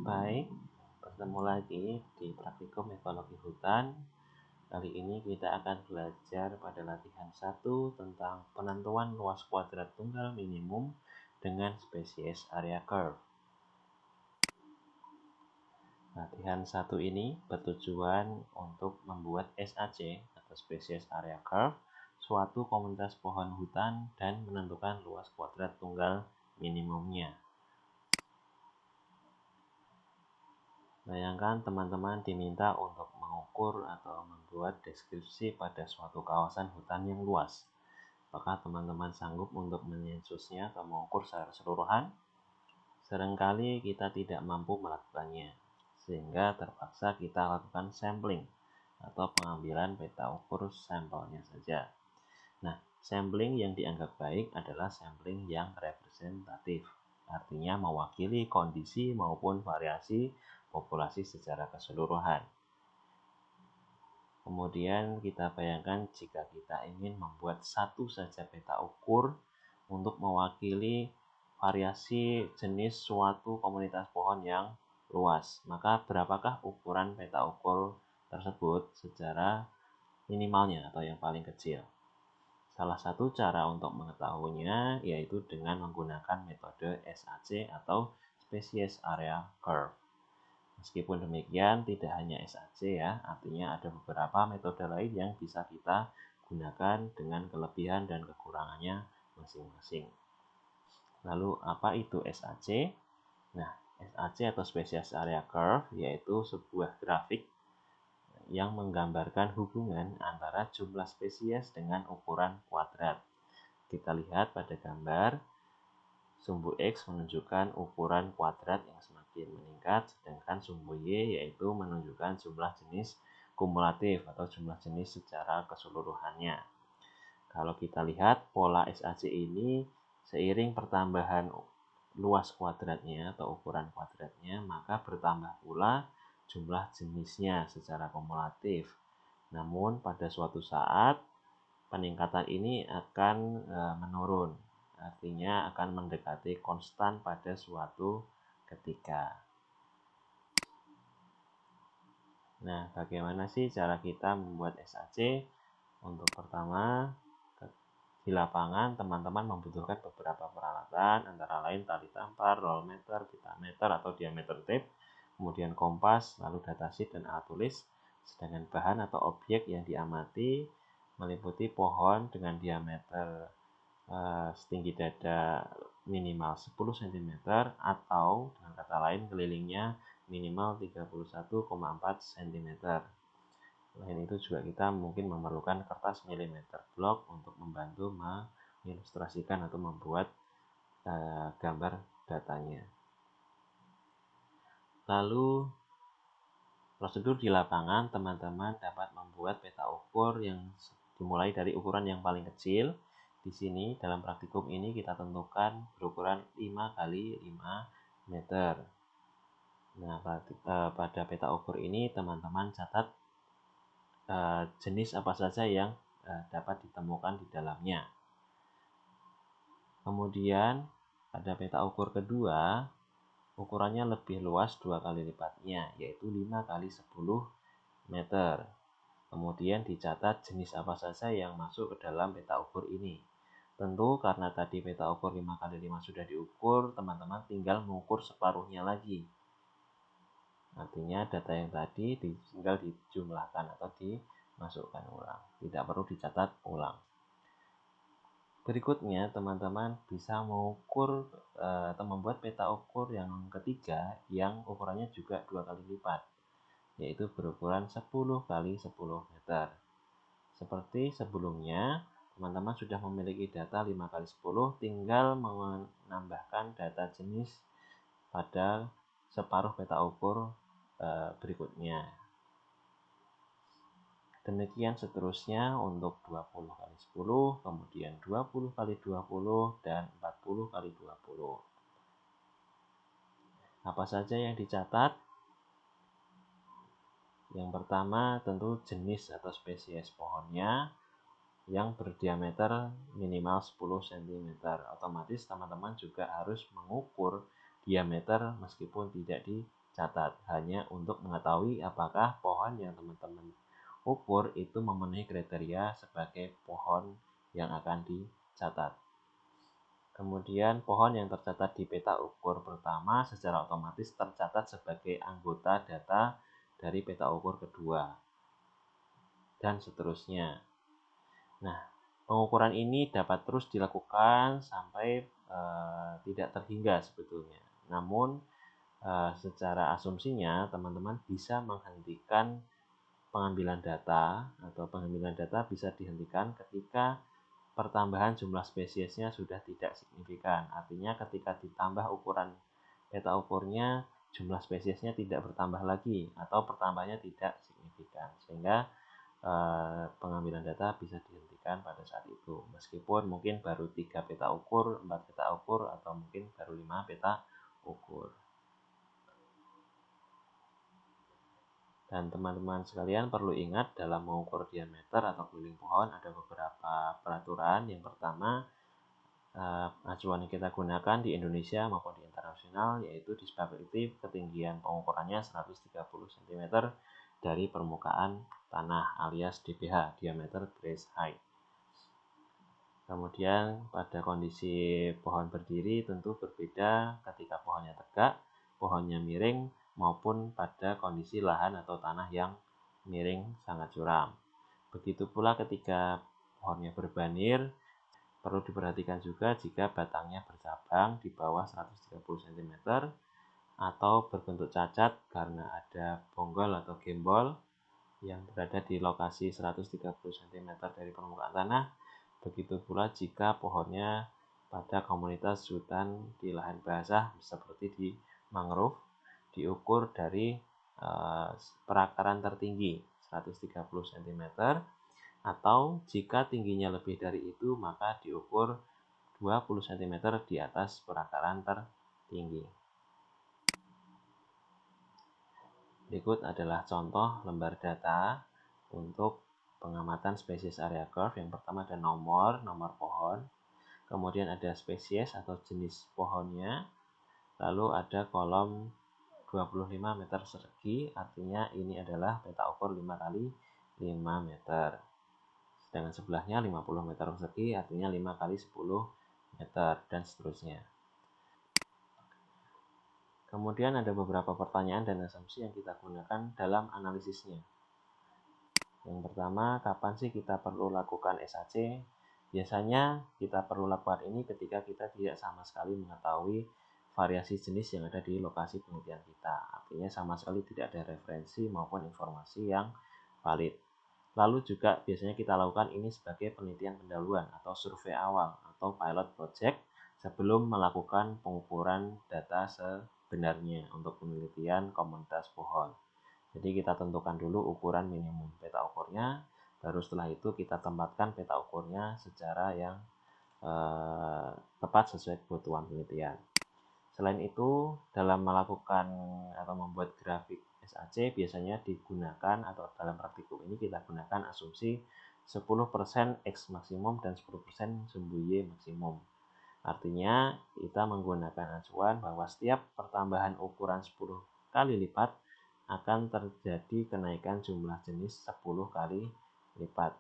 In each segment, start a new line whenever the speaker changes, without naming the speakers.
Baik, bertemu lagi di praktikum ekologi hutan. Kali ini kita akan belajar pada latihan 1 tentang penentuan luas kuadrat tunggal minimum dengan spesies area curve. Latihan 1 ini bertujuan untuk membuat SAC atau spesies area curve, suatu komunitas pohon hutan dan menentukan luas kuadrat tunggal minimumnya. Bayangkan teman-teman diminta untuk mengukur atau membuat deskripsi pada suatu kawasan hutan yang luas. Apakah teman-teman sanggup untuk menyensusnya atau mengukur secara keseluruhan? Seringkali kita tidak mampu melakukannya, sehingga terpaksa kita lakukan sampling atau pengambilan peta ukur sampelnya saja. Nah, sampling yang dianggap baik adalah sampling yang representatif, artinya mewakili kondisi maupun variasi populasi secara keseluruhan. Kemudian kita bayangkan jika kita ingin membuat satu saja peta ukur untuk mewakili variasi jenis suatu komunitas pohon yang luas, maka berapakah ukuran peta ukur tersebut secara minimalnya atau yang paling kecil? Salah satu cara untuk mengetahuinya yaitu dengan menggunakan metode SAC atau Species Area Curve. Meskipun demikian, tidak hanya SAC ya, artinya ada beberapa metode lain yang bisa kita gunakan dengan kelebihan dan kekurangannya masing-masing. Lalu apa itu SAC? Nah, SAC atau Species Area Curve yaitu sebuah grafik yang menggambarkan hubungan antara jumlah spesies dengan ukuran kuadrat. Kita lihat pada gambar, sumbu X menunjukkan ukuran kuadrat yang semakin meningkat, sedangkan sumbu Y yaitu menunjukkan jumlah jenis kumulatif atau jumlah jenis secara keseluruhannya. Kalau kita lihat pola SAC ini, seiring pertambahan luas kuadratnya atau ukuran kuadratnya, maka bertambah pula jumlah jenisnya secara kumulatif. Namun pada suatu saat peningkatan ini akan menurun, artinya akan mendekati konstan pada suatu ketika. Nah, bagaimana sih cara kita membuat SAC? Untuk pertama, di lapangan teman-teman membutuhkan beberapa peralatan, antara lain tali tampar, roll meter, pitameter atau diameter tape, kemudian kompas, lalu datasheet dan alat tulis. Sedangkan bahan atau objek yang diamati meliputi pohon dengan diameter setinggi dada minimal 10 cm atau dengan kata lain kelilingnya minimal 31,4 cm. Selain itu juga kita mungkin memerlukan kertas milimeter block untuk membantu mengilustrasikan atau membuat gambar datanya. Lalu prosedur di lapangan, teman-teman dapat membuat peta ukur yang dimulai dari ukuran yang paling kecil. Di sini dalam praktikum ini kita tentukan berukuran 5 x 5 meter. Nah, pada peta ukur ini teman-teman catat jenis apa saja yang dapat ditemukan di dalamnya. Kemudian pada peta ukur kedua, ukurannya lebih luas 2 kali lipatnya, yaitu 5 x 10 meter. Kemudian dicatat jenis apa saja yang masuk ke dalam peta ukur ini. Tentu karena tadi peta ukur 5 x 5 sudah diukur, teman-teman tinggal mengukur separuhnya lagi. Artinya data yang tadi tinggal dijumlahkan atau dimasukkan ulang, tidak perlu dicatat ulang. Berikutnya teman-teman bisa mengukur atau membuat peta ukur yang ketiga yang ukurannya juga 2 kali lipat, yaitu berukuran 10 x 10 meter. Seperti sebelumnya, teman-teman sudah memiliki data 5 x 10, tinggal menambahkan data jenis pada separuh peta ukur berikutnya. Demikian seterusnya untuk 20 x 10, kemudian 20 x 20, dan 40 x 20. Apa saja yang dicatat? Yang pertama tentu jenis atau spesies pohonnya yang berdiameter minimal 10 cm. Otomatis teman-teman juga harus mengukur diameter meskipun tidak di catat, hanya untuk mengetahui apakah pohon yang teman-teman ukur itu memenuhi kriteria sebagai pohon yang akan dicatat. Kemudian pohon yang tercatat di peta ukur pertama secara otomatis tercatat sebagai anggota data dari peta ukur kedua, dan seterusnya. Nah, pengukuran ini dapat terus dilakukan sampai tidak terhingga sebetulnya. Namun, secara asumsinya, teman-teman bisa menghentikan pengambilan data, atau pengambilan data bisa dihentikan ketika pertambahan jumlah spesiesnya sudah tidak signifikan. Artinya ketika ditambah ukuran peta ukurnya, jumlah spesiesnya tidak bertambah lagi atau pertambahannya tidak signifikan, sehingga pengambilan data bisa dihentikan pada saat itu, meskipun mungkin baru 3 peta ukur, 4 peta ukur, atau mungkin baru 5 peta ukur. Dan teman-teman sekalian perlu ingat, dalam mengukur diameter atau keliling pohon ada beberapa peraturan. Yang pertama, acuan yang kita gunakan di Indonesia maupun di internasional yaitu disability, ketinggian pengukurannya 130 cm dari permukaan tanah alias DBH, diameter base height. Kemudian pada kondisi pohon berdiri tentu berbeda ketika pohonnya tegak, pohonnya miring, maupun pada kondisi lahan atau tanah yang miring sangat curam. Begitu pula ketika pohonnya berbanir, perlu diperhatikan juga jika batangnya bercabang di bawah 130 cm atau berbentuk cacat karena ada bonggol atau gembol yang berada di lokasi 130 cm dari permukaan tanah. Begitu pula jika pohonnya pada komunitas hutan di lahan basah seperti di mangrove, diukur dari perakaran tertinggi 130 cm, atau jika tingginya lebih dari itu maka diukur 20 cm di atas perakaran tertinggi. Berikut adalah contoh lembar data untuk pengamatan spesies area curve. Yang pertama ada nomor pohon, kemudian ada spesies atau jenis pohonnya, lalu ada kolom 25 meter persegi, artinya ini adalah peta ukur 5 kali 5 meter. Sedangkan sebelahnya 50 meter persegi, artinya 5 kali 10 meter, dan seterusnya. Kemudian ada beberapa pertanyaan dan asumsi yang kita gunakan dalam analisisnya. Yang pertama, kapan sih kita perlu lakukan SAC? Biasanya kita perlu lakukan ini ketika kita tidak sama sekali mengetahui variasi jenis yang ada di lokasi penelitian kita. Artinya sama sekali tidak ada referensi maupun informasi yang valid. Lalu juga biasanya kita lakukan ini sebagai penelitian pendahuluan atau survei awal atau pilot project sebelum melakukan pengukuran data sebenarnya untuk penelitian komunitas pohon. Jadi kita tentukan dulu ukuran minimum peta ukurnya, baru setelah itu kita tempatkan peta ukurnya secara yang tepat sesuai kebutuhan penelitian. Selain itu, dalam melakukan atau membuat grafik SAC biasanya digunakan, atau dalam praktikum ini kita gunakan asumsi 10% X maksimum dan 10% sumbu Y maksimum. Artinya kita menggunakan acuan bahwa setiap pertambahan ukuran 10 kali lipat akan terjadi kenaikan jumlah jenis 10 kali lipat.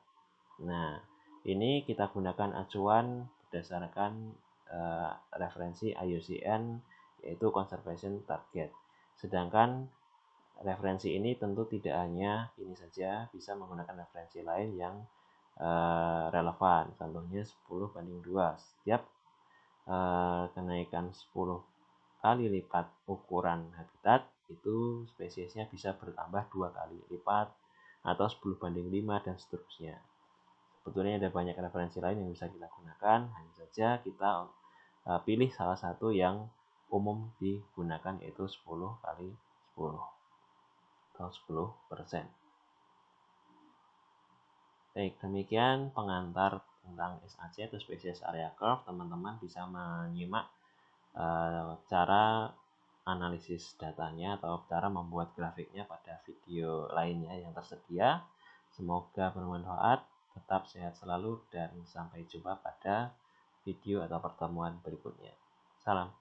Nah, ini kita gunakan acuan berdasarkan referensi IUCN, yaitu Conservation Target. Sedangkan referensi ini tentu tidak hanya ini saja, bisa menggunakan referensi lain yang relevan. Contohnya 10:2. Setiap kenaikan 10 kali lipat ukuran habitat, itu spesiesnya bisa bertambah 2 kali lipat atau 10:5 dan seterusnya. Sebetulnya ada banyak referensi lain yang bisa kita gunakan, hanya saja kita pilih salah satu yang umum digunakan, yaitu 10 kali 10 atau 10%. Baik, demikian pengantar tentang SAC atau Species Area Curve. Teman-teman bisa menyimak cara analisis datanya atau cara membuat grafiknya pada video lainnya yang tersedia. Semoga bermanfaat, tetap sehat selalu, dan sampai jumpa pada video atau pertemuan berikutnya. Salam.